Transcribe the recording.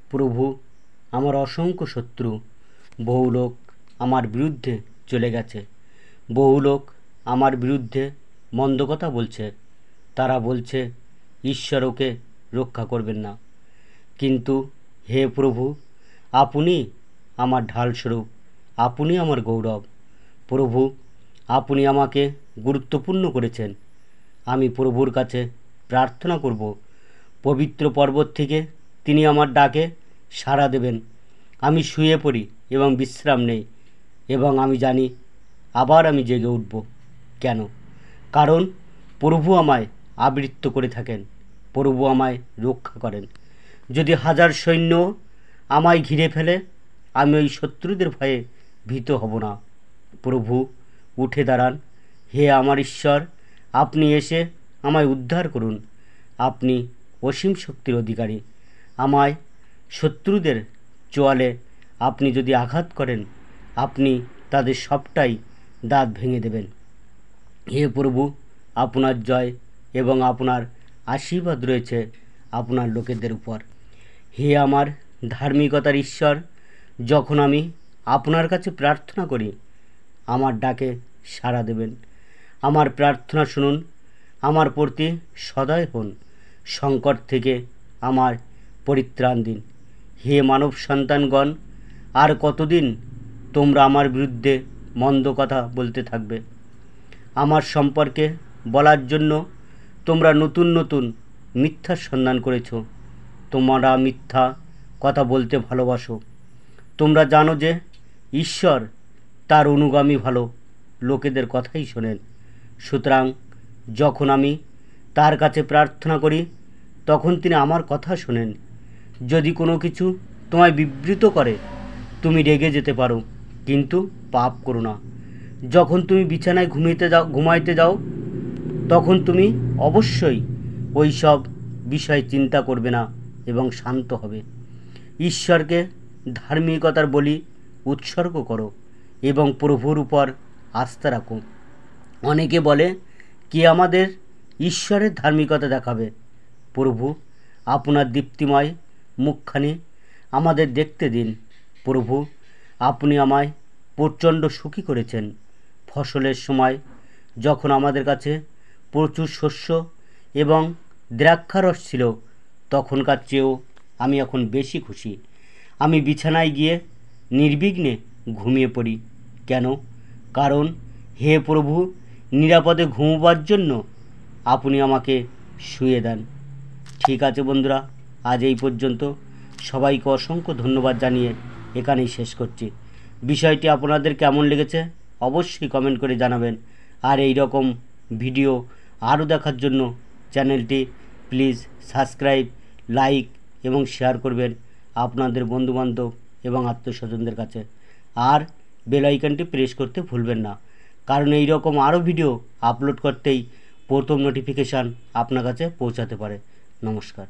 প্রভু, আমার অসংখ্য শত্রু, বহু লোক আমার বিরুদ্ধে চলে গেছে। বহু লোক আমার বিরুদ্ধে মন্দ কথা বলছে। তারা বলছে ঈশ্বর ওকে রক্ষা করবেন না। কিন্তু হে প্রভু, আপনি আমার ঢালস্বরূপ, আপনি আমার গৌরব। প্রভু, আপনি আমাকে গুরুত্বপূর্ণ করেছেন। আমি প্রভুর কাছে প্রার্থনা করব, পবিত্র পর্বত থেকে তিনি আমার ডাকে সাড়া দেবেন। আমি শুয়ে পড়ি এবং বিশ্রাম নেই, এবং আমি জানি আবার আমি জেগে উঠব। কেন? কারণ প্রভু আমায় আবৃত্ত করে থাকেন, প্রভু আমায় রক্ষা করেন। যদি হাজার সৈন্য আমায় ঘিরে ফেলে, আমি ওই শত্রুদের ভয়ে ভীত হব না। প্রভু, উঠে দাঁড়ান। হে আমার ঈশ্বর, আপনি এসে আমায় উদ্ধার করুন। আপনি অসীম শক্তির অধিকারী। আমায় শত্রুদের চোয়ালে আপনি যদি আঘাত করেন, আপনি তাদের সবটাই দাঁত ভেঙে দেবেন। হে প্রভু, আপনার জয় এবং আপনার আশীর্বাদ রয়েছে আপনার লোকেদের উপর। হে আমার ধার্মিকতার ঈশ্বর, যখন আমি আপনার কাছে প্রার্থনা করি, আমার ডাকে সাড়া দেবেন। আমার প্রার্থনা শুনুন, আমার প্রতি সদয় হন। সংকট থেকে আমার পরিত্রাণ দিন। হে মানব সন্তানগণ, আর কতদিন তোমরা আমার বিরুদ্ধে মন্দ কথা বলতে থাকবে? আমার সম্পর্কে বলার জন্য তোমরা নতুন নতুন মিথ্যার সন্ধান করেছ। তোমরা মিথ্যা কথা বলতে ভালোবাসো। তোমরা জানো যে ঈশ্বর তার অনুগামী ভালো লোকেদের কথাই শোনেন। সুতরাং যখন আমি তার কাছে প্রার্থনা করি, তখন তিনি আমার কথা শোনেন। যদি কোনো কিছু তোমায় বিব্রত করে, তুমি রেগে যেতে পারো, কিন্তু পাপ করো না। যখন তুমি বিছানায় ঘুমাইতে যাও, তখন তুমি অবশ্যই ওই সব বিষয় চিন্তা করবে না এবং শান্ত হবে। ঈশ্বরকে ধার্মিকতার বলি উৎসর্গ করো এবং প্রভুর উপর আস্থা রাখো। অনেকে বলে, কে আমাদের ঈশ্বরের ধার্মিকতা দেখাবে? প্রভু, আপনার দীপ্তিময় মুখখানি আমাদের দেখতে দিন। প্রভু, আপনি আমায় প্রচণ্ড সুখী করেছেন। ফসলের সময় যখন আমাদের কাছে প্রচুর শস্য এবং দ্রাক্ষারস ছিল, তখনকার চেয়েও আমি এখন বেশি খুশি। আমি বিছানায় গিয়ে নির্বিঘ্নে ঘুমিয়ে পড়ি। কেন? কারণ হে প্রভু, নিরাপদে ঘুমোবার জন্য আপনি আমাকে শুইয়ে দেন। ঠিক আছে বন্ধুরা, আজ এই পর্যন্ত। সবাইকে অসংখ্য ধন্যবাদ জানিয়ে এখানেই শেষ করছি। বিষয়টি আপনাদের কেমন লেগেছে অবশ্যই কমেন্ট করে জানাবেন। আর এই রকম ভিডিও আরও দেখার জন্য চ্যানেলটি প্লিজ সাবস্ক্রাইব, লাইক এবং শেয়ার করবেন আপনাদের বন্ধুবান্ধব এবং আত্মীয়স্বজনদের কাছে। আর বেল আইকনটি প্রেস করতে ভুলবেন না, কারণ এই রকম আরও ভিডিও আপলোড করতেই প্রথম নোটিফিকেশান আপনার কাছে পৌঁছাতে পারে। নমস্কার।